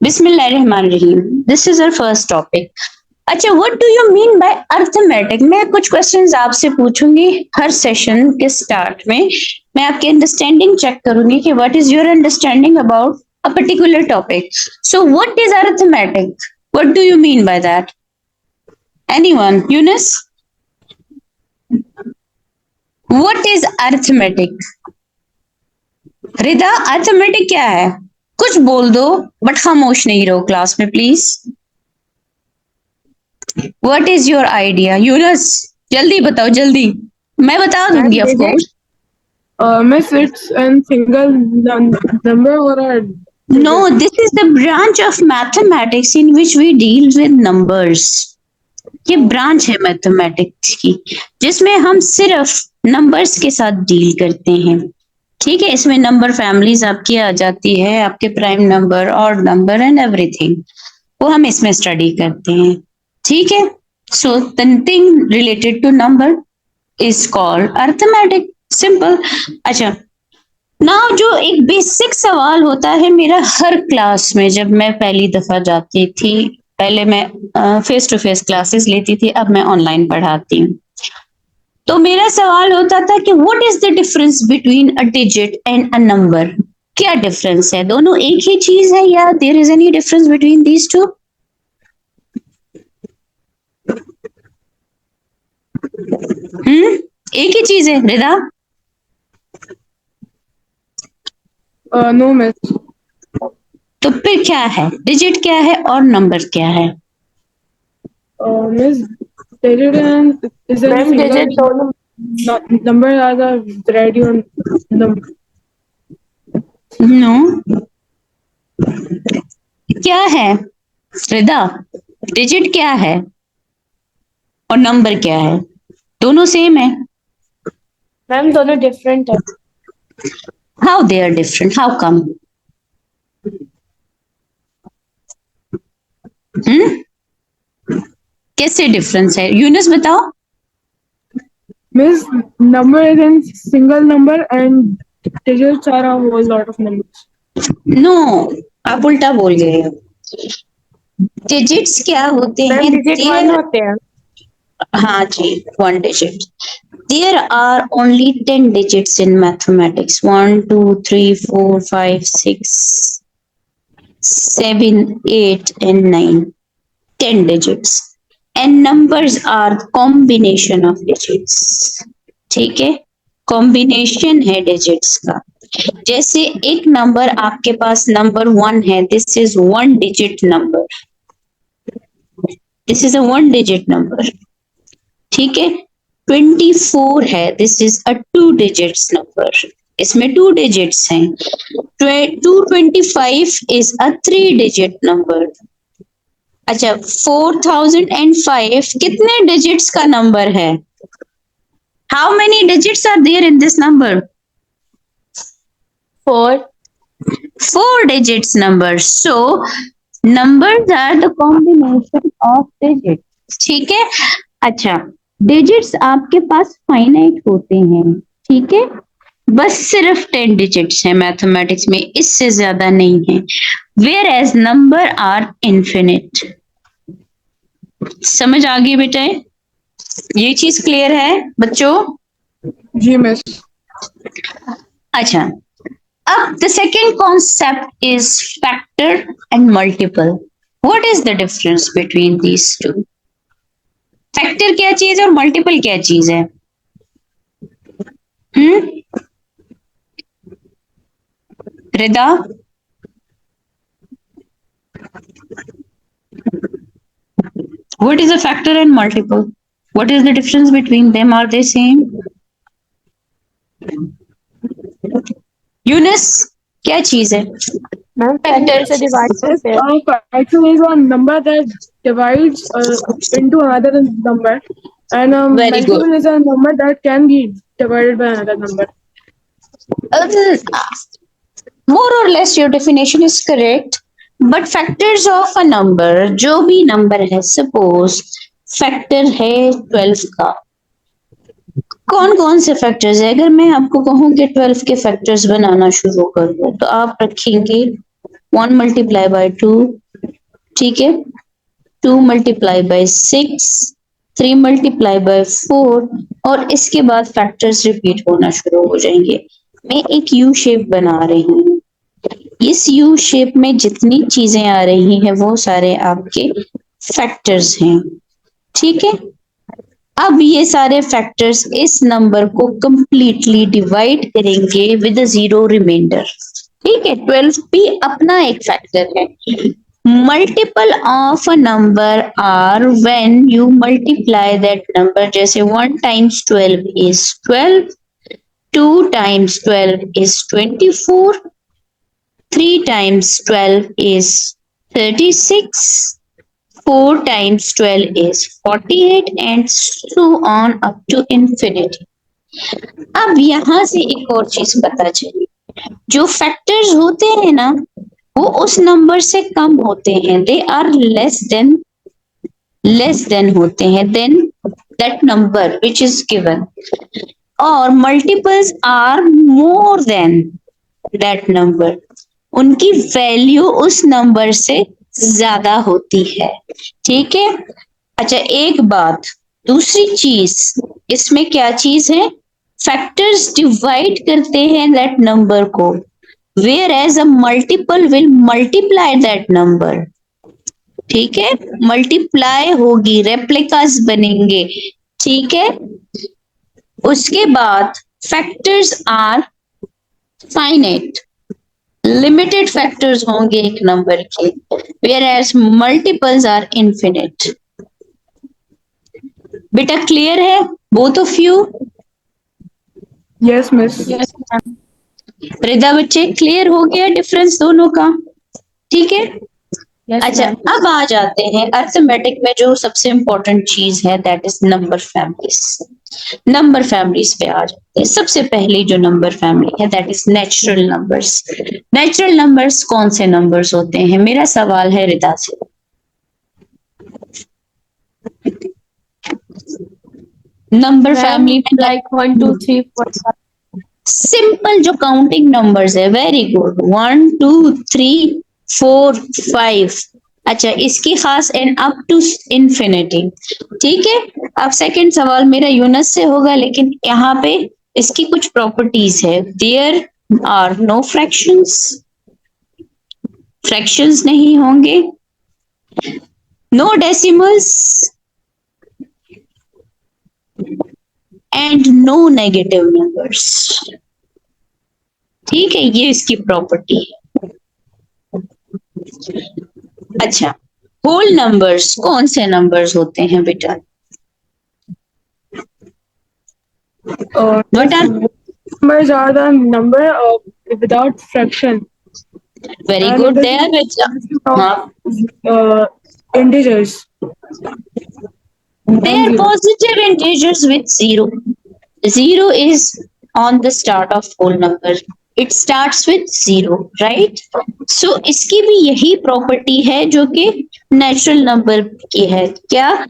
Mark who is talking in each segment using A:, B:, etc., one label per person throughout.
A: बिस्मिल्लाहिर्रहमानिर्रहीम। This is our first topic. अच्छा, what do you mean by arithmetic? मैं कुछ क्वेश्चंस आपसे पूछूंगी हर सेशन के स्टार्ट में। मैं आपकी अंडरस्टैंडिंग चेक करूंगी कि what is your understanding about a particular topic. So what is arithmetic? What do you mean by that? Anyone? Younis, what is arithmetic? Rida, arithmetic क्या है? कुछ बोल दो, बट खामोश नहीं रहो क्लास में please. What is your idea? Younus, जल्दी बताओ जल्दी, मैं बता दूंगी of course.
B: Miss, it's a single number or a
A: No,
B: digit?
A: this is the branch of mathematics in which we deal with numbers. ये ब्रांच है मैथमेटिक्स की जिसमें हम सिर्फ नंबर्स के साथ डील करते हैं। ठीक है, इसमें नंबर फैमिलीज आपकी आ जाती है, आपके prime number, odd number and everything, वो हम इसमें स्टडी करते हैं। ठीक है, so the thing related to number is called arithmetic, simple. अच्छा, नाउ जो एक बेसिक सवाल होता है मेरा हर क्लास में, जब मैं पहली दफा जाती थी, पहले मैं फेस टू फेस क्लासेस लेती थी, अब मैं ऑनलाइन पढ़ाती हूँ, तो मेरा सवाल होता था कि what is the difference between a digit and a number? क्या डिफरेंस है? दोनों एक ही चीज है या there is any difference between these two? एक ही चीज है रिदा?
B: No, Miss.
A: तो फिर क्या है? डिजिट क्या है और नंबर क्या है?
B: Miss, digit and is a
C: ma'am
B: single
C: digit दोनों
B: number are the variety on number.
A: No, क्या है रिदा? डिजिट क्या है और नंबर क्या है? दोनों सेम है।
C: मैम दोनों डिफरेंट है।
A: How they are different? How come? कैसे डिफरेंस है? यूनिस बताओ।
B: Miss, number is a single number and digits are a whole lot of numbers.
A: No, आप उल्टा बोल गए हो। डिजिट्स क्या होते
C: मैम
A: हैं?
C: डिजिट वन होते हैं।
A: हाँ जी, one digit. There are only 10 digits in mathematics. 1, 2, 3, 4, 5, 6, 7, 8, and 9. 10 digits. And numbers are combination of digits. ठीक है, कॉम्बिनेशन है डिजिट्स का। जैसे एक नंबर आपके पास नंबर 1 है, this is one digit number, this is a one digit number. ठीक है, 24 है, this is a two digits number, इसमें टू डिजिट्स हैं। 225 is a three digit number. अच्छा, 4005 कितने डिजिट्स का नंबर है? How many digits are there in this number?
C: 4
A: 4 digits number. So numbers are the combination of digits. ठीक है। अच्छा, digits आपके पास फाइनाइट होते हैं, ठीक है, बस सिर्फ 10 डिजिट्स हैं मैथमेटिक्स में, इससे ज्यादा नहीं है। Whereas number are infinite. समझ आ गई बेटा? ये चीज क्लियर है बच्चों?
B: जी मिस।
A: अच्छा, अब the second concept is factor and multiple. What is the difference between these two? Factor क्या चीज है और मल्टीपल क्या चीज है? रिदा, what is a factor and multiple? What is the difference between them? Are they same? Younis, क्या चीज है?
C: मैम फैक्टर से डिवाइड
B: Miss,
C: होते हैं।
B: fraction is a number that divides into another number, and
A: Very good.
B: multiple is a number that can be divided by another number.
A: More or less your definition is correct, but factors of a number, जो भी number है, suppose factor है 12 का, कौन कौन से factors है? अगर मैं आपको कहूं कि 12 के फैक्टर्स बनाना शुरू कर दो, तो आप रखेंगे 1 मल्टीप्लाई बाय 2, ठीक है, 2 मल्टीप्लाई बाय 6, 3 मल्टीप्लाई बाय 4, और इसके बाद फैक्टर्स रिपीट होना शुरू हो जाएंगे। मैं एक यू शेप बना रही हूँ, इस यू शेप में जितनी चीजें आ रही हैं वो सारे आपके फैक्टर्स हैं, ठीक है। अब ये सारे फैक्टर्स इस नंबर को कंप्लीटली डिवाइड करेंगे विद जीरो रिमाइंडर, ठीक है। 12 भी अपना एक फैक्टर है। Multiple of a number are when you multiply that number, जैसे 1 times 12 is 12, 2 times 12 is 24, 3 times 12 is 36, 4 times 12 is 48, and so on up to infinity. अब यहाँ से एक और चीज पता चली, जो फैक्टर्स होते हैं ना वो उस नंबर से कम होते हैं, दे आर लेस देन होते हैं than that number which is given, और multiples are more than that number, उनकी वैल्यू उस नंबर से ज्यादा होती है, ठीक है। अच्छा, एक बात, दूसरी चीज इसमें क्या चीज है, फैक्टर्स डिवाइड करते हैं दैट नंबर को, whereas a multiple will multiply that number, ठीक है, मल्टीप्लाई होगी, रेप्लिकास बनेंगे, ठीक है। उसके बाद factors are finite, limited factors होंगे एक नंबर के, whereas multiples are infinite. बेटा क्लियर है both of you?
B: Yes, miss.
C: Yes, ma'am.
A: Rida बच्चे क्लियर हो गया डिफरेंस दोनों का, ठीक है।
C: Yes,
A: अच्छा,
C: ma'am.
A: अब आ जाते हैं अर्थमेटिक में जो सबसे इंपॉर्टेंट चीज है, that is number families. Number families पे आ जाते हैं। सबसे पहले जो नंबर फैमिली है that is natural numbers. Natural numbers कौन से नंबर्स होते हैं, मेरा सवाल है रिदा से। नंबर
C: Ma'am,
A: फैमिली में
C: like 1, 2, 3, 4, 5.
A: सिंपल जो काउंटिंग नंबर्स है, वेरी गुड, 1 2 3 4 5। अच्छा, इसकी खास एंड अप टू इन्फिनिटी, ठीक है। अब सेकंड सवाल मेरा यूनस से होगा, लेकिन यहाँ पे इसकी कुछ प्रॉपर्टीज है, there are no fractions, fractions नहीं होंगे, no decimals and no negative numbers, ठीक है, ये इसकी प्रॉपर्टी है। अच्छा, होल नंबर्स कौन से नंबर्स होते हैं बेटा? What are
B: Numbers are the number without fraction.
A: very
B: And
A: good
B: it
A: there
B: is
A: बेटा? हाँ,
B: integers.
A: they are
B: zero.
A: positive integers with zero. Zero is on the start of whole number. It starts with zero, right? So इसकी भी यही property है जो कि natural number की है, क्या?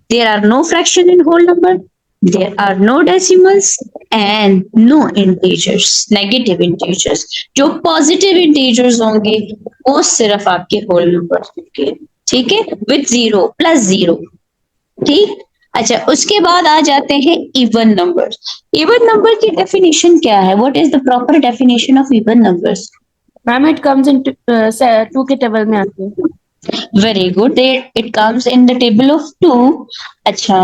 A: There are no fraction in whole number. There are no decimals and no integers, negative integers. जो positive integers होंगे वो सिर्फ आपके whole numbers होंगे, ठीक है, with zero plus zero, ठीक। अच्छा, उसके बाद आ जाते हैं इवन नंबर्स। इवन नंबर की डेफिनेशन क्या है? What is the proper definition of even numbers?
C: Ma'am, it comes in 2 के टेबल में आती है.
A: Very good, it comes in the table of 2। अच्छा,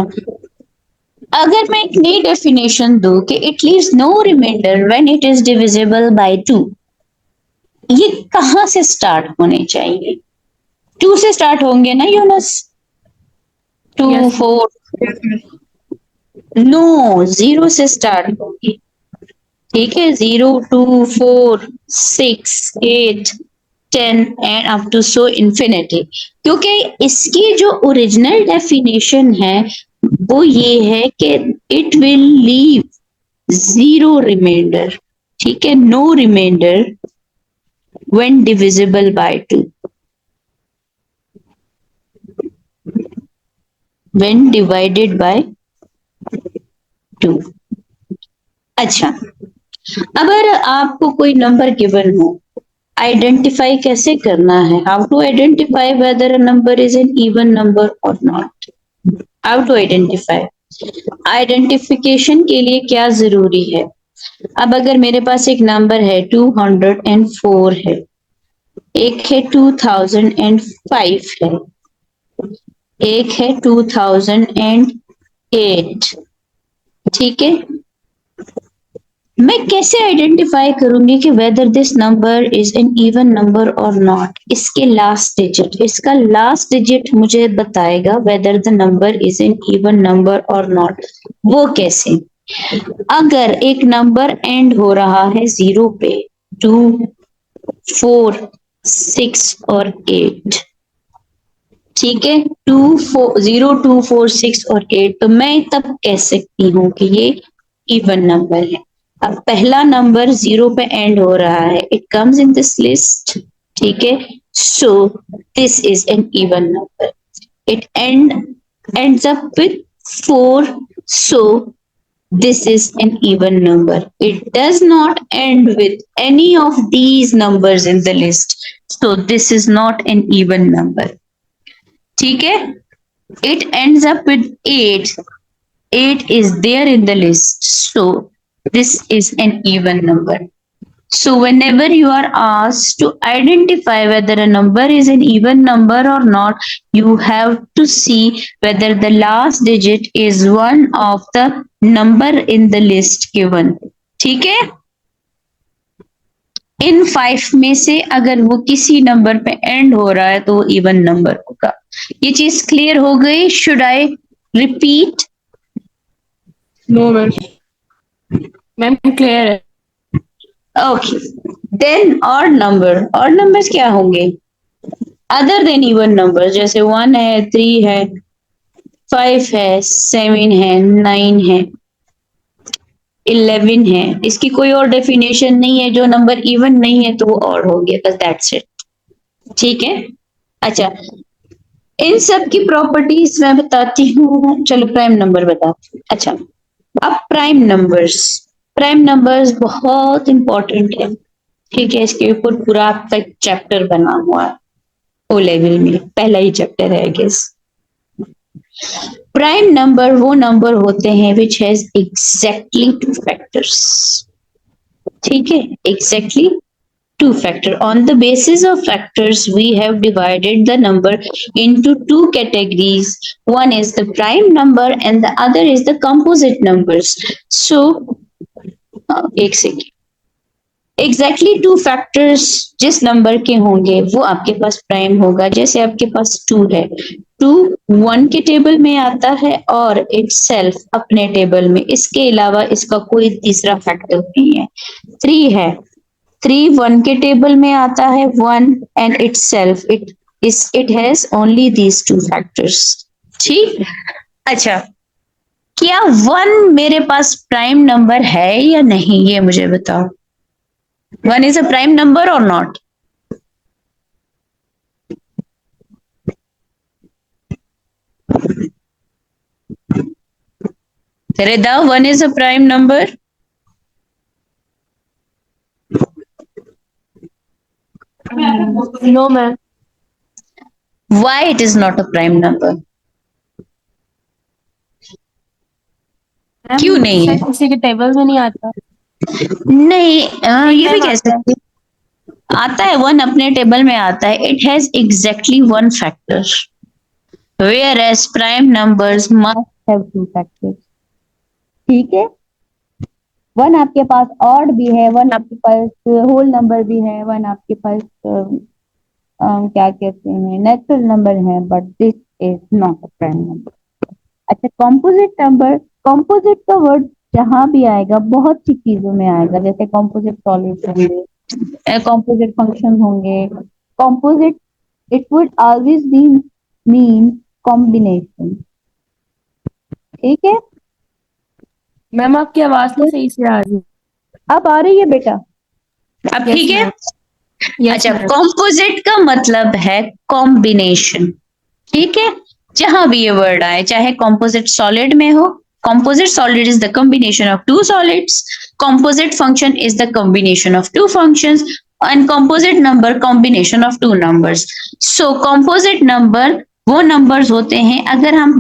A: अगर मैं एक नई डेफिनेशन दूं कि it leaves no remainder when it is divisible by 2, ये कहां से स्टार्ट होने चाहिए? 2 से स्टार्ट होंगे ना Younus? 2
C: Yes.
A: 4
B: Yes, miss.
A: No, 0 से स्टार्ट होगी, ठीक है, 0 2 4 6 8 10 and up to so infinity. क्योंकि इसकी जो ओरिजिनल डेफिनेशन है वो ये है कि it will leave zero remainder, ठीक है, no remainder when divisible by 2, when divided by 2। अच्छा, अगर आपको कोई नंबर गिवन हो आइडेंटिफाई कैसे करना है? How to identify whether a number is an even number और not? How to identify? Identification के लिए क्या जरूरी है? अब अगर मेरे पास एक नंबर है 204 है, एक है 2005 है, एक है 2008, ठीक है, मैं कैसे आइडेंटिफाई करूंगी कि whether this number is an even number और नॉट? इसके लास्ट डिजिट, इसका लास्ट डिजिट मुझे बताएगा whether the number is an even number और नॉट। वो कैसे? अगर एक नंबर एंड हो रहा है 0 पे, 2, 4, 6 और 8, ठीक है, 0, 2, 4, 6 और 8, तो मैं तब कह सकती हूँ कि ये इवन नंबर है। अब पहला नंबर 0 पे एंड हो रहा है, it comes in this list, ठीक है, so this is an even number. It ends up with 4, so this is an even number. It does not end with any of these numbers in the list, so this is not an even number, ठीक है। It ends up with 8. 8 is there in the list, so this is an even number. So whenever you are asked to identify whether a number is an even number or not, you have to see whether the last digit is one of the number in the list given, ठीक है। इन 5 में से अगर वो किसी number पे and हो रहा है तो वो इवन नंबर होगा। ये चीज क्लियर हो गई? Should I repeat?
B: No, ma'am.
C: Ma'am clear है।
A: Okay, then odd number. Odd numbers क्या होंगे अदर देन इवन नंबर? जैसे 1 है, 3 है, 5 है, 7 है, 9 है, 11 है। इसकी कोई और डेफिनेशन नहीं है। जो नंबर इवन नहीं है तो वो ऑड हो गया, बस दैट्स इट, ठीक है। अच्छा, इन सब की प्रॉपर्टीज मैं बताती हूँ। चलो प्राइम नंबर बताती हूँ। अच्छा, अब प्राइम नंबर्स। प्राइम नंबर्स बहुत इंपॉर्टेंट है, ठीक है। इसके ऊपर पूरा आपका चैप्टर बना हुआ है ओ लेवल में, पहला ही चैप्टर है आई गेस। प्राइम नंबर वो नंबर होते हैं विच हैज एग्जैक्टली 2 फैक्टर्स, ठीक है, exactly 2 factor. On the basis of factors, we have divided the number into 2 categories. One is the prime number and the other is the composite numbers. So, एक second, exactly 2 factors जिस number के होंगे वो आपके पास prime होगा। जैसे आपके पास 2 है, 2 1 के टेबल में आता है और इटसेल्फ अपने टेबल में, इसके अलावा इसका कोई तीसरा फैक्टर नहीं है। 3 है, 3 1 के टेबल में आता है, 1 and itself it has only these 2 factors, ठीक। अच्छा, क्या 1 मेरे पास प्राइम नंबर है या नहीं, ये मुझे बताओ। 1 is a prime number or not? Rida, 1 is a prime number?
C: No ma'am.
A: Why it is not a prime number? क्यों नहीं है?
C: किसी के टेबल में नहीं आता।
A: नहीं, ये भी
C: Ma'am,
A: कह सकते हैं। आता है, 1 अपने टेबल में आता है। It has exactly 1 factor, whereas prime numbers must have 2 factors, ठीक है। 1 आपके पास ऑड भी है, 1 आपके पास होल नंबर भी है, 1 आपके पास क्या कहते हैं नेचुरल नंबर है, but this is not a prime number. अच्छा, कॉम्पोजिट नंबर। कॉम्पोजिट का वर्ड जहां भी आएगा बहुत सी चीजों में आएगा, जैसे कॉम्पोजिट सॉलिड्स होंगे, कॉम्पोजिट फंक्शन होंगे। Composite it would always be mean combination, ठीक है।
C: मैम आपकी आवाज नहीं सही से आ रही।
A: अब आ रही है बेटा? अब
C: Yes,
A: ठीक है।
C: ma'am.
A: अच्छा,
C: ma'am.
A: कॉम्पोजिट का मतलब है कॉम्बिनेशन, ठीक है। जहां भी ये वर्ड आए, चाहे कॉम्पोजिट सॉलिड में हो, composite solid is the combination of 2 solids, composite function is the combination of 2 functions, and composite number combination of two numbers. So composite number वो numbers होते हैं, अगर हम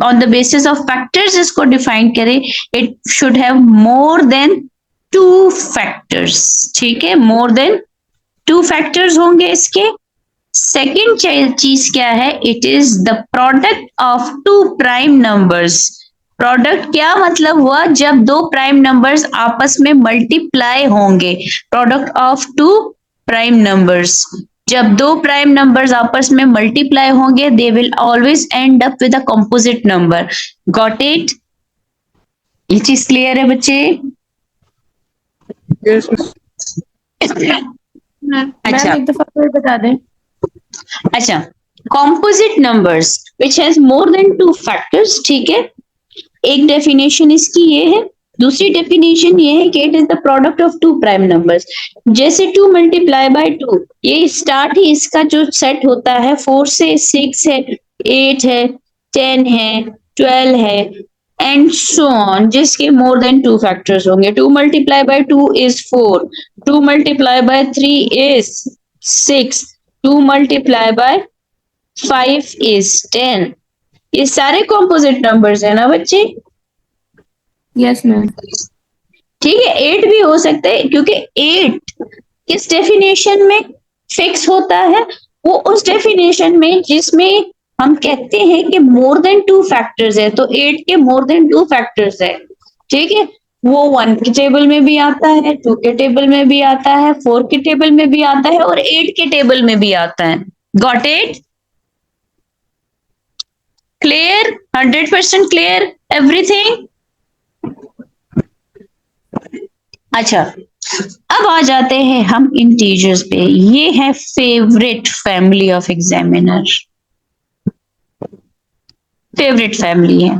A: on the basis of factors इसको define करें, it should have more than two factors. ठीक है, more than two factors होंगे इसके. सेकेंड चीज क्या है? It is the product of two prime numbers. Product क्या मतलब हुआ? जब दो प्राइम नंबर्स आपस में मल्टीप्लाई होंगे. Product of two prime numbers, जब दो प्राइम नंबर्स आपस में मल्टीप्लाई होंगे, they will always end up with a composite number. Got it? ये चीज क्लियर है बच्चे?
B: Yes, miss.
C: मैम
A: अच्छा.
C: एक दफा फिर बता दें.
A: अच्छा, composite numbers which has more than two factors. ठीक है, एक डेफिनेशन इसकी ये है. दूसरी डेफिनेशन ये है कि it is the product of two prime numbers. जैसे 2 मल्टीप्लाई बाय 2, ये स्टार्ट ही इसका जो सेट होता है 4 से 6 है, 8 है, 10 है, 12 है एंड सो ऑन, जिसके मोर देन टू फैक्टर्स होंगे. 2 multiply by 2 is 4, 2 multiply by 3 is 6, 2 multiply by 5 is 10. ये सारे कॉम्पोजिट नंबर्स है ना बच्चे?
C: Yes ma'am.
A: ठीक है, 8 भी हो सकते हैं, क्योंकि 8 किस डेफिनेशन में फिक्स होता है? वो उस डेफिनेशन में जिसमें हम कहते हैं कि मोर देन टू फैक्टर्स है. तो 8 के मोर देन टू फैक्टर्स है. ठीक है, वो 1 के टेबल में भी आता है, 2 के टेबल में भी आता है, 4 के टेबल में भी आता है और 8 के टेबल में भी आता है. Got it? Clear? 100% clear everything? अच्छा, अब आ जाते हैं हम इंटीजर्स पे. ये है favourite family of examiner. Favourite family है.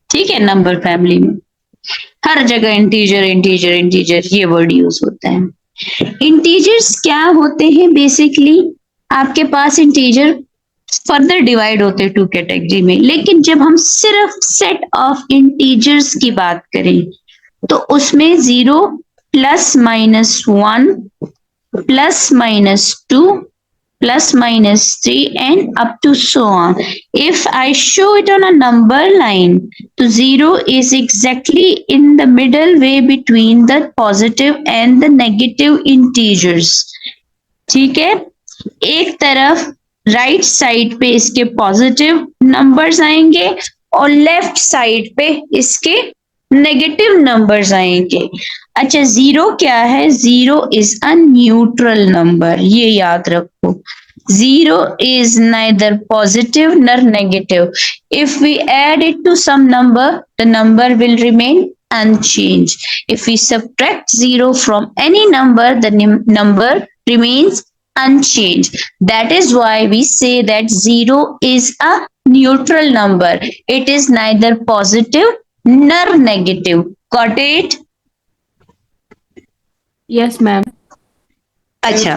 A: ठीक है, नंबर फैमिली में हर जगह इंटीजर इंटीजर इंटीजर ये वर्ड यूज होता है. इंटीजर्स क्या होते हैं? बेसिकली आपके पास इंटीजर फर्दर डिवाइड होते हैं 2 कैटेगरी में, लेकिन जब हम सिर्फ सेट ऑफ इंटीजर्स की बात करें तो उसमें 0 plus minus 1 plus minus 2 plus minus 3 and up to so on. If I show it on a number line, तो 0 is exactly in the middle way between the positive and the negative integers. ठीक है, एक तरफ right side पे इसके positive numbers आएंगे और left side पे इसके नेगेटिव नंबर्स आएंगे. अच्छा, 0 क्या है? 0 इज अ न्यूट्रल नंबर. ये याद रखो, 0 is neither positive nor negative. If we add it to some number, the number will remain unchanged. If we subtract 0 from any number, the number remains unchanged. That is why we say that 0 is a neutral number. It is neither positive nor negative. Got it?
C: Yes ma'am.
A: अच्छा,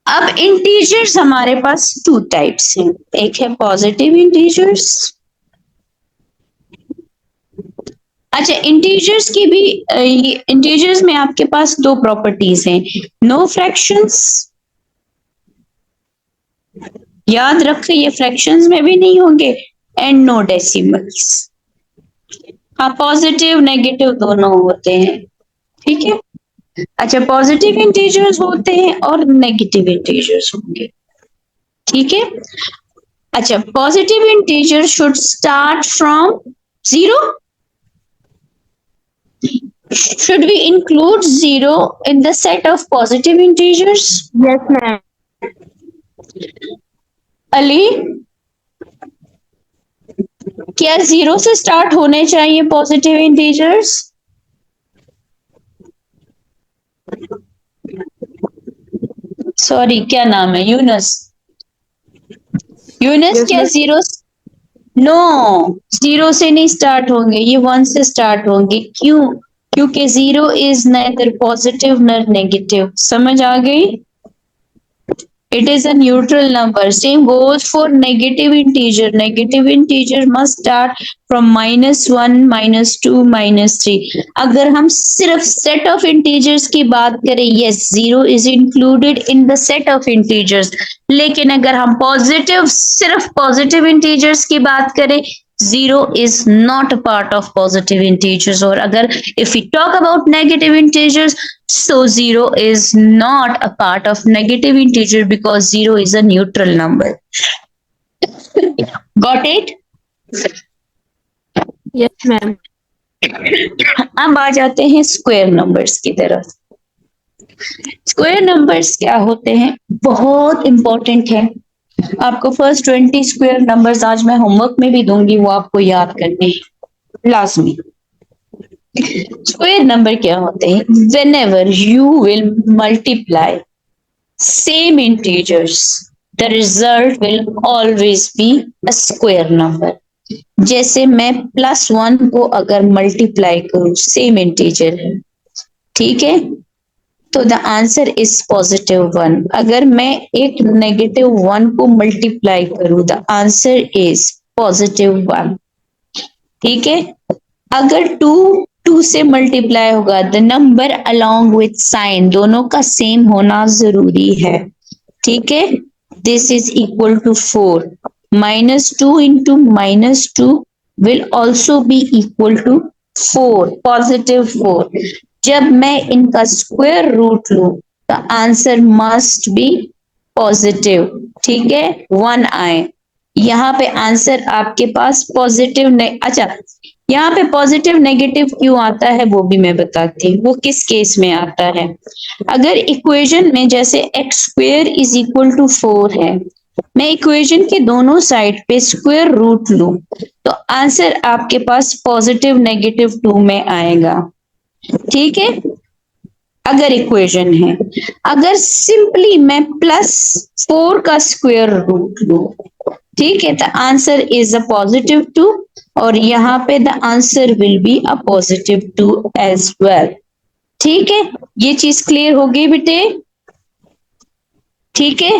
A: अब integers हमारे पास 2 types हैं. एक है positive integers. अच्छा, integers की भी integers में आपके पास 2 प्रॉपर्टीज हैं. नो फ्रैक्शंस, याद रखें ये फ्रैक्शंस में भी नहीं होंगे, एंड नो डेसिमल्स. हाँ, पॉजिटिव नेगेटिव दोनों होते हैं. ठीक है. अच्छा, पॉजिटिव इंटीजर्स होते हैं और नेगेटिव इंटीजर्स होंगे. ठीक है. अच्छा, positive integer should start from 0. Should we include 0 in the set of positive integers?
C: Yes ma'am.
A: Ali, क्या 0 से स्टार्ट होने चाहिए पॉजिटिव इंटीजर्स? सॉरी, क्या नाम है? यूनस. यूनस,
B: Yes,
A: क्या
B: ma'am.
A: 0? नो, 0 से नहीं स्टार्ट होंगे, ये 1 से स्टार्ट होंगे. क्यों? क्योंकि 0 इज नाइदर पॉजिटिव नर नेगेटिव. समझ आ गई? It is a neutral number. Same goes for negative integer. Negative integer must start from -1, -2, -3. अगर हम सिर्फ set of integers की बात करें, yes, 0 is included in the set of integers. लेकिन अगर हम सिर्फ positive integers की बात करें, 0 is not a part of positive integers. और अगर if we talk about negative integers, so 0 is not a part of negative integer because 0 is a neutral number. Got it?
C: Yes, ma'am.
A: अब आ जाते हैं square numbers की तरफ। Square numbers क्या होते हैं, बहुत इंपॉर्टेंट है। आपको फर्स्ट 20 स्क्वायर नंबर्स आज मैं होमवर्क में भी दूंगी, वो आपको याद करने हैं लाजमी। स्क्वायर नंबर क्या होते हैं? whenever you will multiply same integers, the result will always be a square number. जैसे मैं +1 को अगर मल्टीप्लाई करूं, सेम इंटीजर है, ठीक है, तो द आंसर इज +1. अगर मैं एक -1 को मल्टीप्लाई करूं, द आंसर इज +1. ठीक है, अगर 2 से मल्टीप्लाई होगा, the number along with sign, दोनों का सेम होना जरूरी है। ठीक है, this is equal to 4. -2 into -2 will also be equal to 4, +4. जब मैं इनका स्क्वायर रूट लूं, the answer must be positive. ठीक है, 1 आए। यहाँ पे आंसर आपके पास पॉजिटिव नहीं, अच्छा यहाँ पे पॉजिटिव नेगेटिव क्यों आता है वो भी मैं बताती हूँ, वो किस केस में आता है। अगर इक्वेशन में जैसे x² इज इक्वल टू 4 है, मैं इक्वेशन के दोनों साइड पे स्क्वायर रूट लूं, तो आंसर आपके पास +2 में आएगा। ठीक है, अगर इक्वेशन है। अगर सिंपली मैं +4 का स्क्वायर रूट लूं, ठीक है, द आंसर इज अ +2 और यहाँ पे the answer will be a +2 as well. ठीक है, ये चीज क्लियर हो गई बेटे? ठीक है,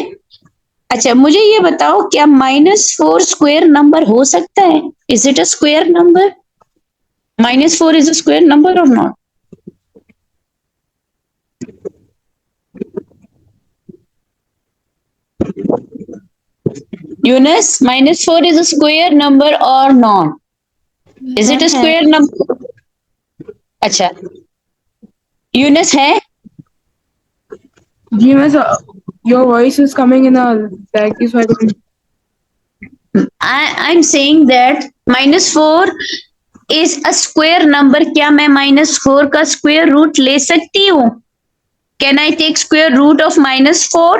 A: अच्छा मुझे ये बताओ, क्या -4 स्क्वायर नंबर हो सकता है? Is it a square number? -4 is a square number और not? Eunice, -4 is a square number or not? Is it a square number? अच्छा, यूनिस है?
B: जी miss, your voice is coming in a laggy, so I couldn't.
A: I'm saying that -4 is a square number. क्या मैं -4 का square root ले सकती हूँ? Can I take square root of -4?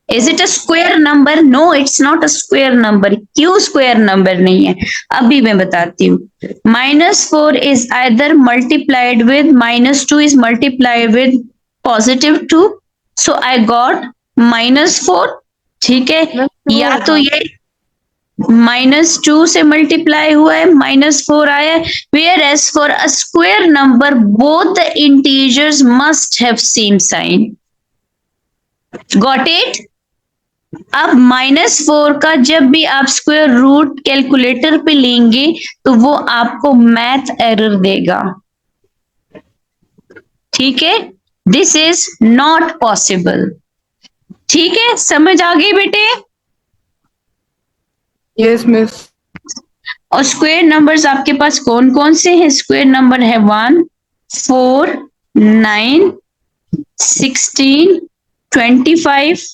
A: Is it a square number? No, it's not a square number. क्यों square number नहीं है? अभी मैं बताती हूँ। -4 is either multiplied with -2 is multiplied with +2, so I got -4. ठीक है, या तो ये -2 से मल्टीप्लाई हुआ है, -4 आया है। Whereas for a square number, both the integers must have same sign. Got it? अब -4 का जब भी आप स्क्वायर रूट कैलकुलेटर पे लेंगे तो वो आपको मैथ एरर देगा। ठीक है, दिस इज नॉट पॉसिबल। ठीक है, समझ आ गई बेटे?
B: Yes, miss.
A: और स्क्वायर नंबर्स आपके पास कौन कौन से हैं? स्क्वायर नंबर है 1, 4, 9, 16, 25,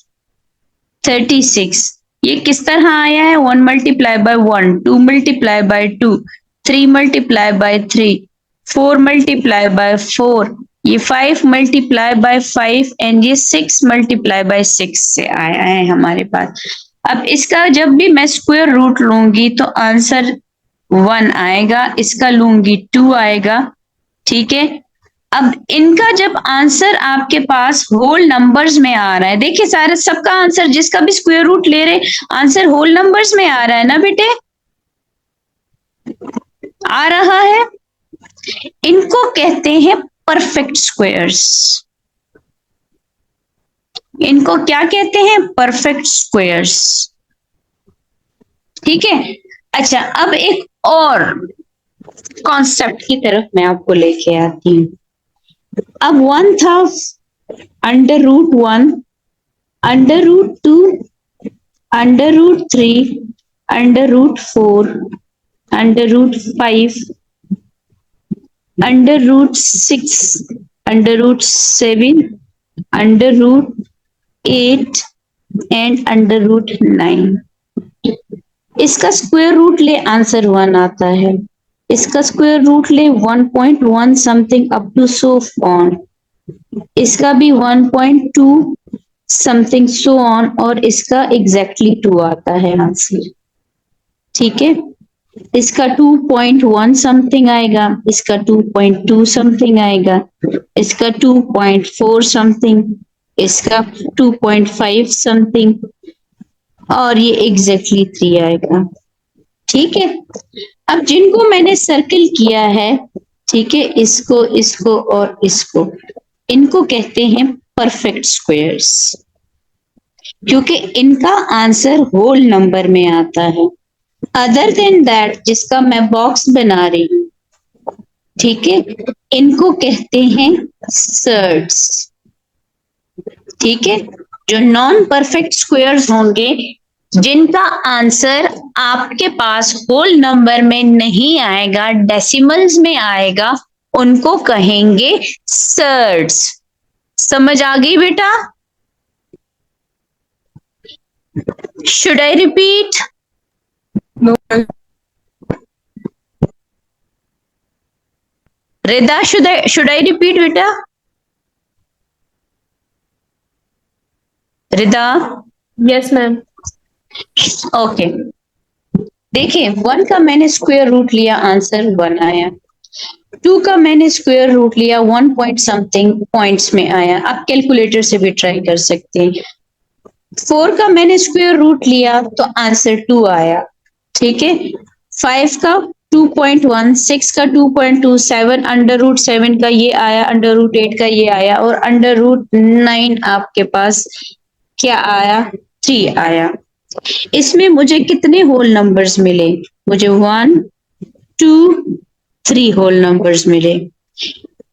A: 36। ये किस तरह आया है? 1 multiply by 1, 2 multiply by 2, 3 multiply by 3, 4 multiply by 4, ये 5 मल्टीप्लाई बाय 5 एंड ये 6 मल्टीप्लाई बाय 6 से आया है हमारे पास। अब इसका जब भी मैं स्क्वायर रूट लूंगी तो आंसर 1 आएगा, इसका लूंगी 2 आएगा। ठीक है, अब इनका जब आंसर आपके पास होल नंबर्स में आ रहा है, देखिए सारे सबका आंसर जिसका भी स्क्वायर रूट ले रहे आंसर होल नंबर्स में आ रहा है ना बेटे? आ रहा है। इनको कहते हैं परफेक्ट स्क्वायर्स। इनको क्या कहते हैं? Perfect squares. ठीक है। अच्छा, अब एक और कॉन्सेप्ट की तरफ मैं आपको लेके आती हूँ। अब 1 था √1, √2, √3, √4, √5, √6, √7, √8 एंड √9। इसका स्क्वायर रूट ले, आंसर 1 आता है। इसका स्क्वायर रूट ले 1.1 something up to so on. इसका भी 1.2 समथिंग सो ऑन, और इसका एग्जैक्टली 2 आता है आंसर। ठीक है। इसका 2.1 समथिंग आएगा, इसका 2.2 समथिंग आएगा, इसका 2.4 समथिंग, इसका 2.5 समथिंग, और ये एग्जैक्टली 3 आएगा। ठीक है। अब जिनको मैंने सर्कल किया है, ठीक है, इसको, इसको और इसको, इनको कहते हैं परफेक्ट स्क्वायर्स, क्योंकि इनका आंसर होल नंबर में आता है। अदर देन दैट, जिसका मैं बॉक्स बना रही हूं, ठीक है, इनको कहते हैं सर्ड्स। ठीक है। जो नॉन परफेक्ट स्क्वायर्स होंगे, जिनका आंसर आपके पास होल नंबर में नहीं आएगा, डेसिमल्स में आएगा, उनको कहेंगे सर्ड्स। समझ आ गई बेटा? Should I repeat?
B: No.
A: Rida, should I repeat बेटा? रिदा?
C: Yes ma'am.
A: ओके। देखिए, 1 का मैंने स्क्वायर रूट लिया, आंसर 1 आया। 2 का मैंने स्क्वायर रूट लिया, 1 पॉइंट समथिंग पॉइंट्स में आया। आप कैलकुलेटर से भी ट्राई कर सकते हैं। 4 का मैंने स्क्वायर रूट लिया तो आंसर 2 आया। ठीक है। 5 का 2.1, 6 का 2.2, 7 √7 का ये आया, √8 का ये आया, और √9 आपके पास क्या आया? 3 आया। इसमें मुझे कितने होल नंबर्स मिले? मुझे 1, 2, 3 होल नंबर्स मिले।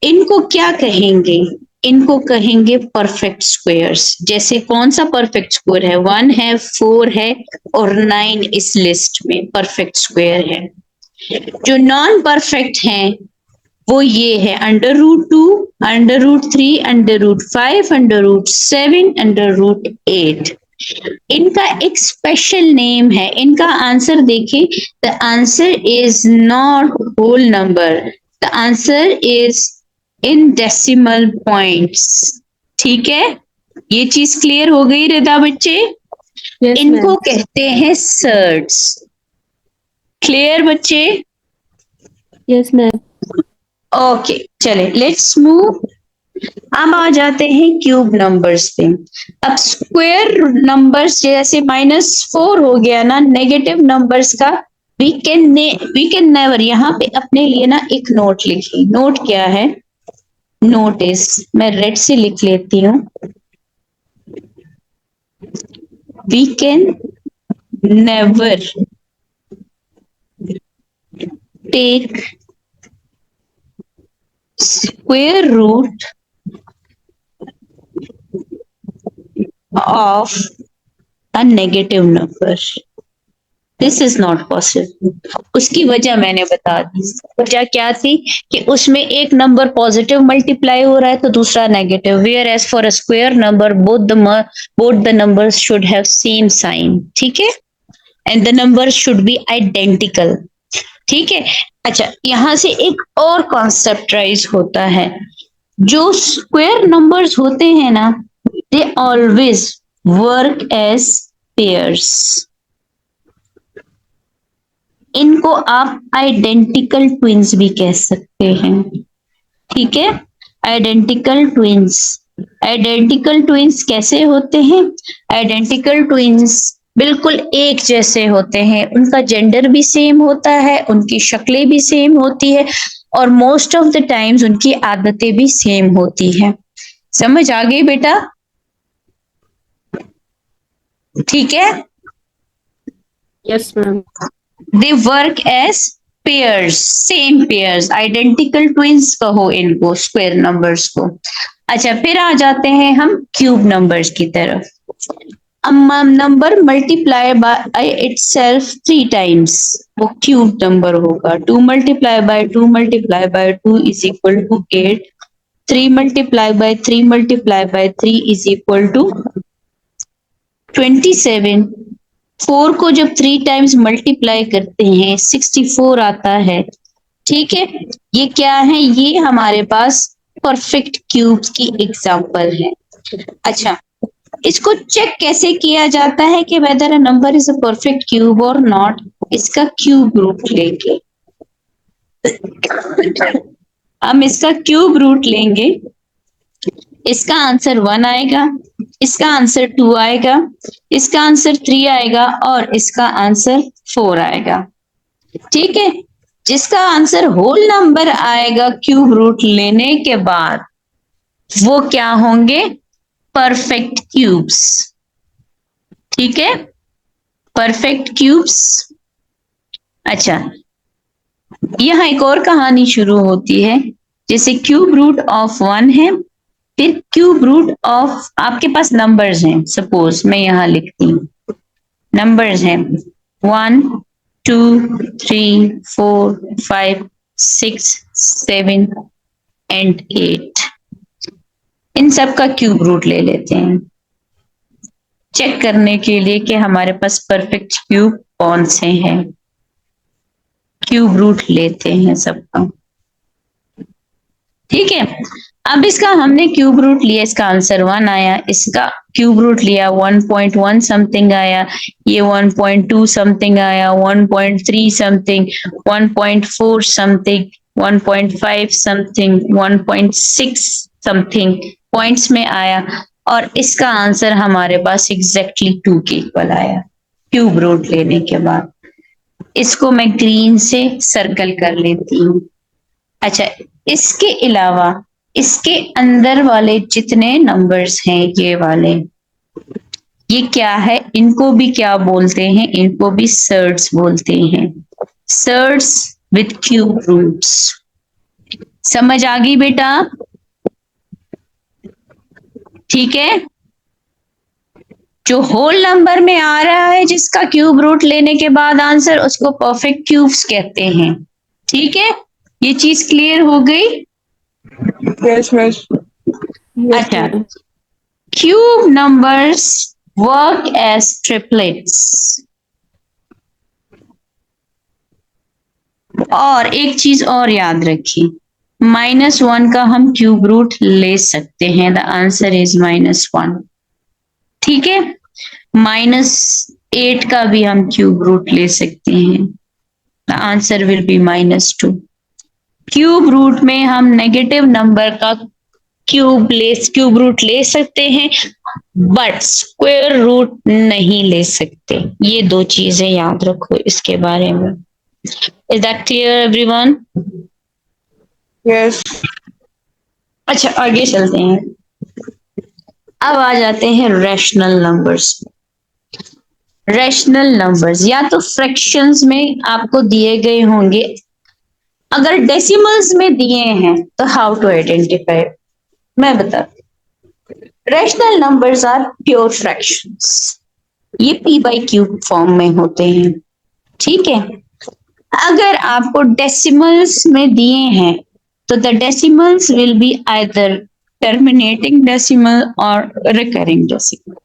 A: इनको क्या कहेंगे? इनको कहेंगे परफेक्ट स्क्वायर्स। जैसे कौन सा परफेक्ट स्क्वायर है? 1 है, 4 है और 9 इस लिस्ट में परफेक्ट स्क्वायर है। जो नॉन परफेक्ट हैं वो ये है √2, √3, √5, √7, √8। इनका एक स्पेशल नेम है। इनका आंसर देखिए, the answer is not whole number, the answer is in decimal points. ठीक है। ये चीज क्लियर हो गई रिदा बच्चे?
C: यस
A: इनको
C: मैम।
A: कहते हैं सर्ड्स। क्लियर बच्चे?
C: Yes ma'am.
A: ओके, चले लेट्स मूव। अब आ जाते हैं क्यूब नंबर्स पे। अब स्क्वायर नंबर्स जैसे -4 हो गया ना, नेगेटिव नंबर्स का वी कैन नेवर, यहाँ पे अपने लिए ना एक नोट लिखिए। नोट क्या है? नोट इज, मैं रेड से लिख लेती हूँ, we can never take square root of a negative number. This is not possible. उसकी वजह मैंने बता दी। वजह क्या थी कि उसमें एक नंबर पॉजिटिव मल्टीप्लाई हो रहा है तो दूसरा negative. Whereas for a square number both the numbers should have same sign. ठीक है। And the number should be identical. ठीक है। अच्छा, यहां से एक और कॉन्सेप्ट राइज होता है। जो स्क्वायर नंबर्स होते हैं ना, they always work as pairs. इनको आप आइडेंटिकल ट्विंस भी कह सकते हैं। ठीक है। Identical twins. आइडेंटिकल ट्विंस कैसे होते हैं? आइडेंटिकल ट्विंस बिल्कुल एक जैसे होते हैं, उनका जेंडर भी सेम होता है, उनकी शक्लें भी सेम होती है, और मोस्ट ऑफ द टाइम्स उनकी आदतें भी सेम होती है। समझ आ गई बेटा? ठीक है,
C: Yes, ma'am.
A: They work as pairs, same pairs, identical twins कहो इनको, स्क्वायर नंबर्स को। अच्छा, फिर आ जाते हैं हम क्यूब नंबर्स की तरफ। Number multiply by itself 3 times, वो क्यूब नंबर होगा। 2 multiply by 2 multiply by 2 is equal to 8। 3 multiply by 3 multiply by 3 is equal to 27। 4 को जब 3 times मल्टीप्लाई करते हैं 64 आता है। ठीक है, ये क्या है, ये हमारे पास परफेक्ट क्यूब्स की एग्जांपल है। अच्छा, इसको चेक कैसे किया जाता है कि weather a number is a perfect cube और नॉट? इसका क्यूब रूट लेके, हम इसका क्यूब रूट लेंगे, इसका आंसर 1 आएगा, इसका आंसर 2 आएगा, इसका आंसर 3 आएगा और इसका आंसर 4 आएगा। ठीक है, जिसका आंसर होल नंबर आएगा क्यूब रूट लेने के बाद, वो क्या होंगे? Perfect cubes. ठीक है, परफेक्ट क्यूब्स। अच्छा, यहां एक और कहानी शुरू होती है। जैसे क्यूब रूट ऑफ 1 है, फिर क्यूब रूट ऑफ, आपके पास नंबर्स हैं, सपोज मैं यहां लिखती हूँ, नंबर्स हैं 1 2 3 4 5 6 7 एंड 8। इन सब का क्यूब रूट ले लेते हैं चेक करने के लिए कि हमारे पास परफेक्ट क्यूब कौन से हैं। क्यूब रूट लेते हैं सबका। ठीक है, अब इसका हमने क्यूब रूट लिया, इसका आंसर 1 आया, इसका क्यूब रूट लिया 1.1 समथिंग आया, ये 1.2 समथिंग आया, 1.3 something, 1.4 something, 1.5 something, 1.6 something points में आया, और इसका आंसर हमारे पास एग्जैक्टली 2 के इक्वल आया क्यूब रूट लेने के बाद। इसको मैं ग्रीन से सर्कल कर लेती हूँ। अच्छा, इसके अलावा इसके अंदर वाले जितने नंबर्स हैं, ये वाले, ये क्या है? इनको भी क्या बोलते हैं? इनको भी सर्ड्स बोलते हैं। Surds with cube roots. समझ आ गई बेटा? ठीक है, जो होल नंबर में आ रहा है जिसका क्यूब रूट लेने के बाद आंसर, उसको परफेक्ट क्यूब्स कहते हैं। ठीक है, ये चीज क्लियर हो गई?
B: Yes, miss. Yes,
A: अच्छा,
B: ma'am.
A: Cube numbers work as triplets. और एक चीज और याद रखिए, -1 का हम क्यूब रूट ले सकते हैं। The answer is -1। ठीक है, -8 का भी हम क्यूब रूट ले सकते हैं। The answer will be -2। Cube root में हम नेगेटिव नंबर का क्यूब रूट ले सकते हैं, बट स्क्वायर रूट नहीं ले सकते। ये 2 चीजें याद रखो इसके बारे में। Is that clear everyone?
B: Yes.
A: अच्छा, आगे चलते हैं। अब आ जाते हैं रैशनल नंबर्स। रैशनल नंबर्स या तो फ्रैक्शंस में आपको दिए गए होंगे, अगर डेसिमल्स में दिए हैं तो हाउ टू आइडेंटिफाई, मैं बताती हूँ। Rational numbers are pure fractions, ये p बाई क्यूब फॉर्म में होते हैं। ठीक है, अगर आपको डेसिमल्स में दिए हैं तो the decimals will be either terminating decimal और रिकरिंग डेसिमल।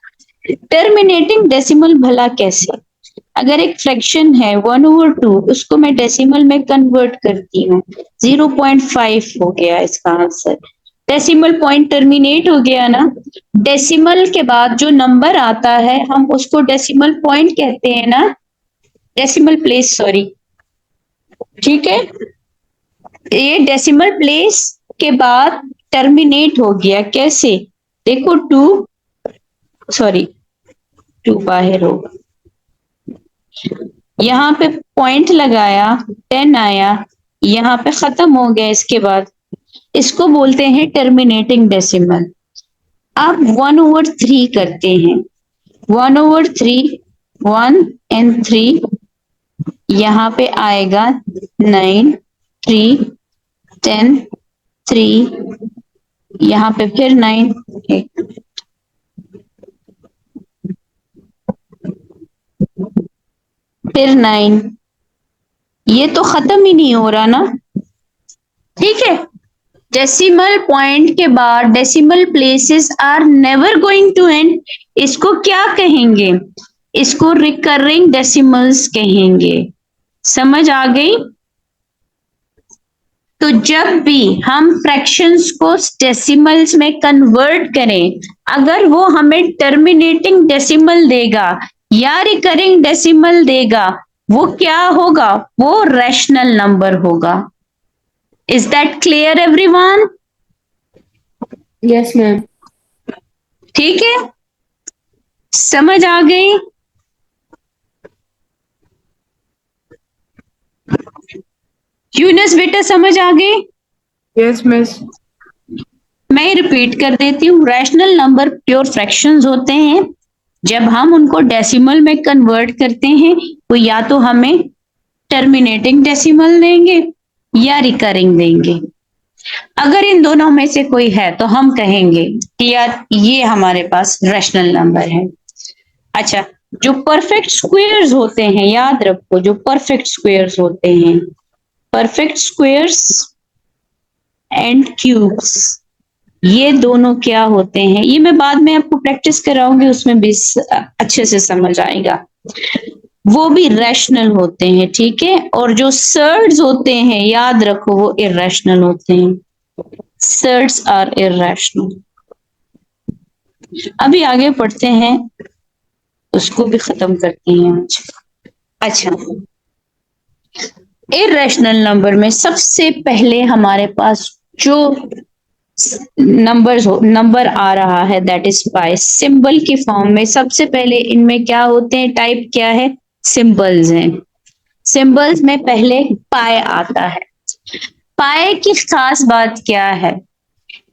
A: टर्मिनेटिंग डेसिमल भला कैसे? अगर एक फ्रैक्शन है 1/2, उसको मैं डेसिमल में कन्वर्ट करती हूँ, 0.5 हो गया इसका आंसर। डेसिमल पॉइंट टर्मिनेट हो गया ना, डेसिमल के बाद जो नंबर आता है हम उसको डेसिमल पॉइंट कहते हैं ना, डेसिमल प्लेस, सॉरी। ठीक है, ये डेसिमल प्लेस के बाद टर्मिनेट हो गया, कैसे? देखो 2 बाहर होगा, यहाँ पे पॉइंट लगाया, 10 आया, यहाँ पे खत्म हो गया, इसके बाद इसको बोलते हैं टर्मिनेटिंग डेसिमल। आप 1/3 करते हैं, 1/3, 1 and 3, यहाँ पे आएगा 9, 3, 10, 3, यहाँ पे फिर 9, फिर 9। ये तो खत्म ही नहीं हो रहा ना, ठीक है। डेसिमल पॉइंट के बाद decimal places are never going to end, इसको क्या कहेंगे? इसको रिकरिंग डेसिमल्स कहेंगे। समझ आ गई? तो जब भी हम फ्रैक्शंस को डेसिमल्स में कन्वर्ट करें, अगर वो हमें टर्मिनेटिंग डेसिमल देगा या रिकरिंग डेसिमल देगा, वो क्या होगा? वो रैशनल नंबर होगा। Is that clear everyone?
C: Yes ma'am.
A: ठीक है, समझ आ गई? यूनस बेटा समझ आ गई?
B: Yes, miss.
A: मैं रिपीट कर देती हूँ, रैशनल नंबर प्योर फ्रैक्शंस होते हैं। जब हम उनको डेसिमल में कन्वर्ट करते हैं, तो या तो हमें टर्मिनेटिंग डेसिमल देंगे या रिकरिंग देंगे। अगर इन दोनों में से कोई है तो हम कहेंगे कि यार ये हमारे पास रैशनल नंबर है। अच्छा, जो परफेक्ट स्क्वायर्स होते हैं, याद रखो, जो परफेक्ट स्क्वायर्स होते हैं, परफेक्ट स्क्वायर्स एंड क्यूब्स, ये दोनों क्या होते हैं, ये मैं बाद में आपको प्रैक्टिस कराऊंगी, उसमें भी अच्छे से समझ आएगा। वो भी रैशनल होते हैं, ठीक है। और जो सर्ड्स होते हैं, याद रखो, वो इरेशनल होते हैं। Surds are irrational. अभी आगे पढ़ते हैं, उसको भी खत्म करते हैं आज। अच्छा, इरेशनल नंबर में सबसे पहले हमारे पास जो नंबर आ रहा है, दैट इज पाई, सिंबल की फॉर्म में। सबसे पहले इनमें क्या होते हैं, टाइप क्या है? सिंबल्स हैं। सिंबल्स में पहले पाई आता है। पाई की खास बात क्या है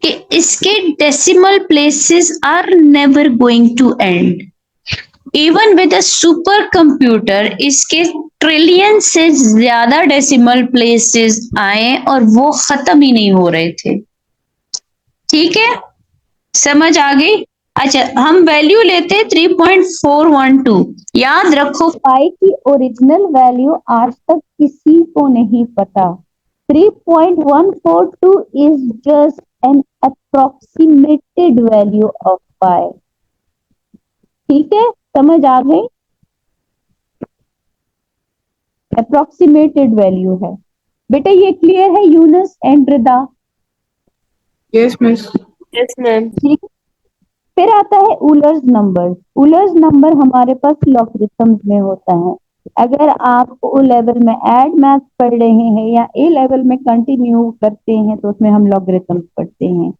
A: कि इसके decimal places are never going to end. Even with a super computer इसके ट्रिलियन से ज्यादा डेसिमल प्लेसेस आए और वो खत्म ही नहीं हो रहे थे। ठीक है, समझ आ गई? अच्छा, हम वैल्यू लेते 3.412। याद रखो, पाई की ओरिजिनल वैल्यू आज तक किसी को नहीं पता। 3.142 is just an approximated value of pi. ठीक है, समझ आ गई? अप्रोक्सीमेटेड वैल्यू है बेटा। ये क्लियर है Yunus and Rida?
B: Yes, miss.
C: Yes ma'am.
A: ठीक। फिर आता है उलर्स नंबर। उलर्स नंबर हमारे पास लॉगरिथम्स में होता है। अगर आप ओ लेवल में एड मैथ पढ़ रहे हैं या ए लेवल में कंटिन्यू करते हैं तो उसमें हम लॉगरिथम्स पढ़ते हैं।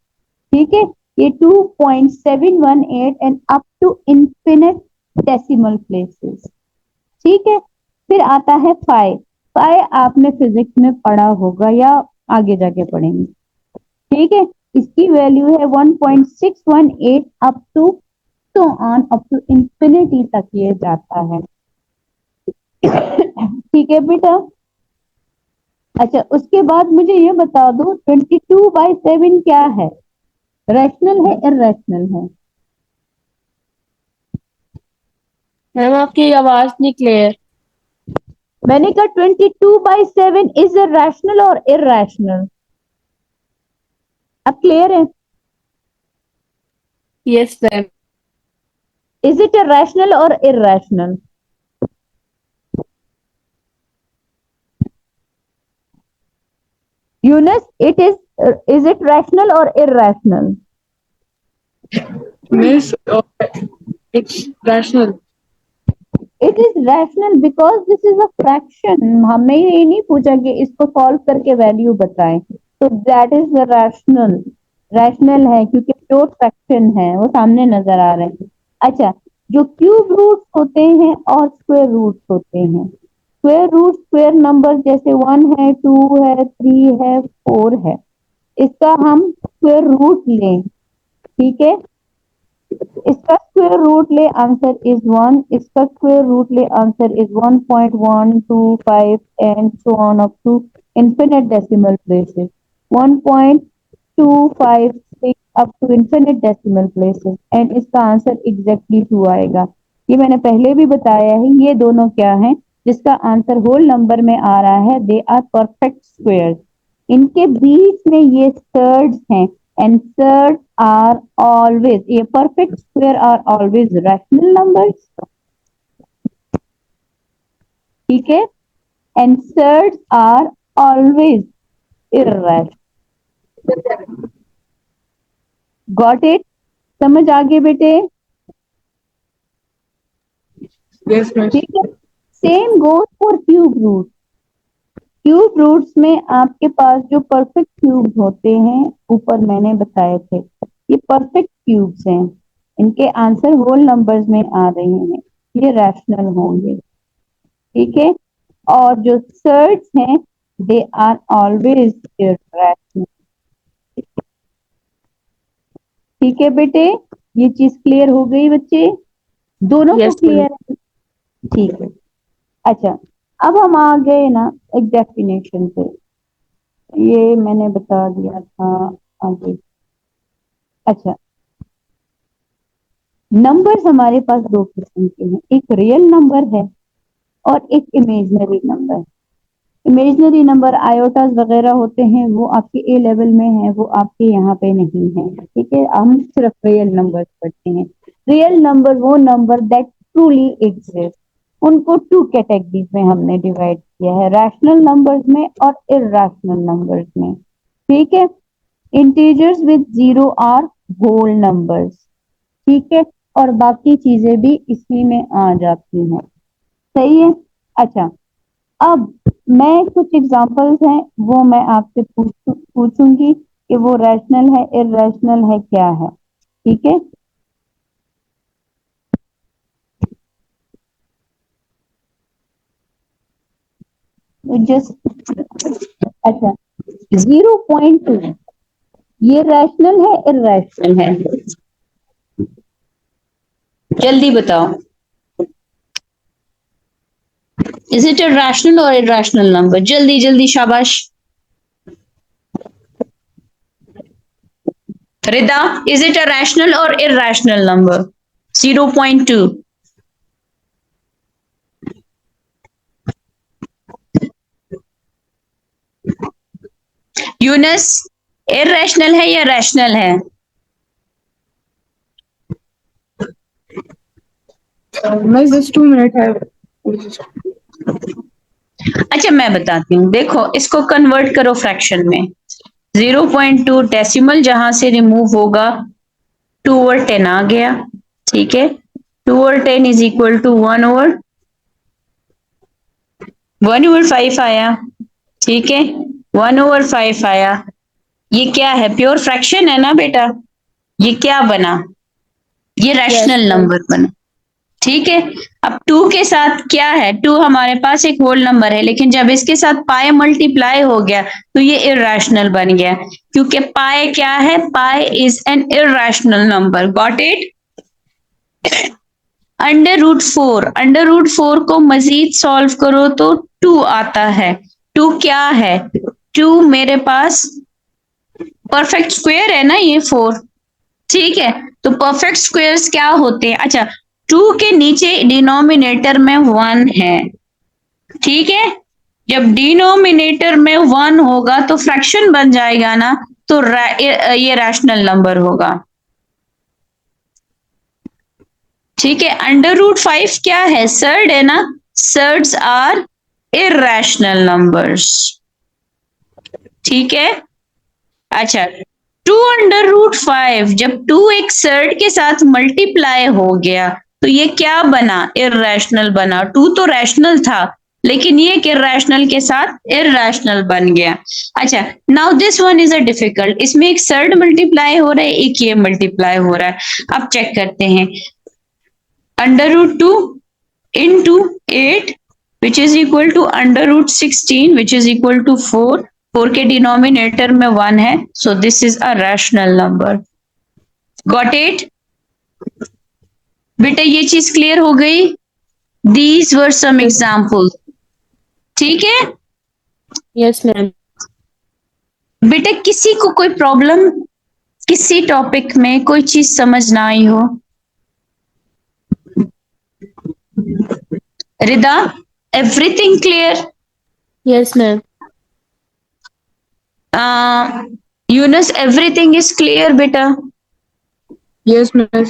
A: ठीक है, ये 2.718 and up to infinite decimal places. ठीक है, फिर आता है पाई। पाई आपने फिजिक्स में पढ़ा होगा या आगे जाके पढ़ेंगे। ठीक है, इसकी वैल्यू है 1.618 अप टू इंफिनिटी तक ये जाता है। ठीक है बेटा। अच्छा, उसके बाद मुझे ये बता दो 22/7 क्या है? रैशनल है, इररेशनल है?
C: मैम आपकी आवाज नहीं क्लियर।
A: मैंने कहा 22/7 इज अ रैशनल और इररेशनल? अब क्लियर है?
C: Yes ma'am.
A: Is it a rational और irrational? Yunus, is it rational or irrational?
B: Miss, it's rational.
A: It is rational because this is a fraction. हमें ये नहीं पूछा कि इसको सॉल्व करके वैल्यू बताएं, तो दैट इज रैशनल। रैशनल है क्योंकि प्योर फ्रैक्शन है, वो सामने नजर आ रहे हैं। अच्छा, जो क्यूब रूट्स होते हैं और स्क्वायर रूट्स होते हैं, स्क्वायर रूट स्क्वायर नंबर जैसे 1 है, 2 है, 3 है, 4 है, इसका हम स्क्वायर रूट लें। ठीक है, इसका स्क्वायर स्क्वायर रूट ले आंसर इज 1, इसका स्क्वायर रूट ले answer is 1.125 and so on up to infinite decimal places, 1.256 up to infinite decimal places, and इसका आंसर एग्जैक्टली 2 आएगा। ये मैंने पहले भी बताया है, ये दोनों क्या हैं जिसका आंसर होल नंबर में आ रहा है, दे आर परफेक्ट स्क्वायर्स। इनके बीच में ये सर्ड्स हैं, एंड सर्ड्स आर ऑलवेज, ये perfect square are always rational numbers, ठीक है, and surds are always irrational। Got it? समझ आगे बेटे?
B: Yes, miss.
A: ठीक है, same goes for cube root. Cube roots में आपके पास जो परफेक्ट क्यूब्स होते हैं, ऊपर मैंने बताए थे, ये परफेक्ट क्यूब्स हैं, इनके आंसर होल नंबर्स में आ रहे हैं, ये रैशनल होंगे, ठीक है। और जो सर्ड्स हैं, दे आर ऑलवेज इरैशनल। ठीक है बेटे, ये चीज क्लियर हो गई बच्चे? दोनों को
C: Yes,
A: क्लियर है? ठीक है। अच्छा, अब हम आ गए ना एक डेफिनेशन पे, ये मैंने बता दिया था आगे। अच्छा, नंबर्स हमारे पास दो किस्म के हैं, एक रियल नंबर है और एक इमेजिनरी नंबर। इमेजिनरी नंबर आयोटास वगैरह होते हैं, वो आपके ए लेवल में है, वो आपके यहाँ पे नहीं है, ठीक है। हम सिर्फ रियल नंबर पढ़ते हैं। रियल नंबर वो नंबर दैट ट्रूली एग्जिस्ट, उनको टू कैटेगरीज में हमने डिवाइड किया है, रैशनल नंबर्स में और इरैशनल नंबर्स में, ठीक है। Integers with zero are whole numbers, ठीक है, और बाकी चीजें भी इसी में आ जाती हैं, सही है। अच्छा, अब मैं कुछ एग्जांपल्स हैं वो मैं आपसे पूछूंगी कि वो रैशनल है, इरैशनल है, क्या है, ठीक है। जस्ट अच्छा, 0.2 ये रैशनल है, इरैशनल है? जल्दी बताओ, इज इट अ रैशनल और इरैशनल नंबर? जल्दी जल्दी, शाबाश। रिदा, इज इट अ रैशनल और इरैशनल नंबर? 0.2। यूनस, इरैशनल है या रैशनल है?
B: Miss, just 2 minutes.
A: अच्छा, मैं बताती हूँ, देखो इसको कन्वर्ट करो फ्रैक्शन में। 0.2 डेसिमल जहां से रिमूव होगा 2/10 आ गया, ठीक है। 2/10 इज इक्वल टू 1/5 आया, ठीक है, 1/5 आया। ये क्या है? प्योर फ्रैक्शन है ना बेटा? ये क्या बना? ये रैशनल
C: yes,
A: नंबर बना, ठीक है। अब 2 के साथ क्या है? 2 हमारे पास एक होल नंबर है, लेकिन जब इसके साथ पाई मल्टीप्लाई हो गया तो ये इरैशनल बन गया, क्योंकि पाई क्या है? Pi is an irrational number. Got it? Under root 4 को मजीद सॉल्व करो तो 2 आता है। 2 क्या है? 2 मेरे पास परफेक्ट स्क्वायर है ना, ये 4, ठीक है। तो परफेक्ट स्क्वायर्स क्या होते हैं? अच्छा, 2 के नीचे डिनोमिनेटर में 1 है, ठीक है। जब डिनोमिनेटर में 1 होगा तो फ्रैक्शन बन जाएगा ना, तो ये रैशनल नंबर होगा, ठीक है। अंडर रूट 5 क्या है? सर्ड है ना, सर्ड्स आर इरैशनल नंबर्स, ठीक है। अच्छा, 2/√5 जब 2 एक सर्ड के साथ मल्टीप्लाई हो गया तो ये क्या बना? इरैशनल बना। 2 तो रैशनल था, लेकिन ये इरैशनल के साथ इरैशनल बन गया। अच्छा, now this one is a difficult, इसमें एक सर्ड मल्टीप्लाई हो रहा है, एक ये मल्टीप्लाई हो रहा है। अब चेक करते हैं। √2 into 8 which is equal to √16 which is equal to 4। 4 के डिनोमिनेटर में 1 है, so this is a rational number। Got it? बेटा ये चीज क्लियर हो गई? These were some example. ठीक है
C: Yes, ma'am.
A: बेटा, किसी को कोई प्रॉब्लम, किसी टॉपिक में कोई चीज समझ ना आई हो? Rida, everything clear?
C: Yes, ma'am.
A: Yunus, everything is clear बेटा?
B: Yes, miss.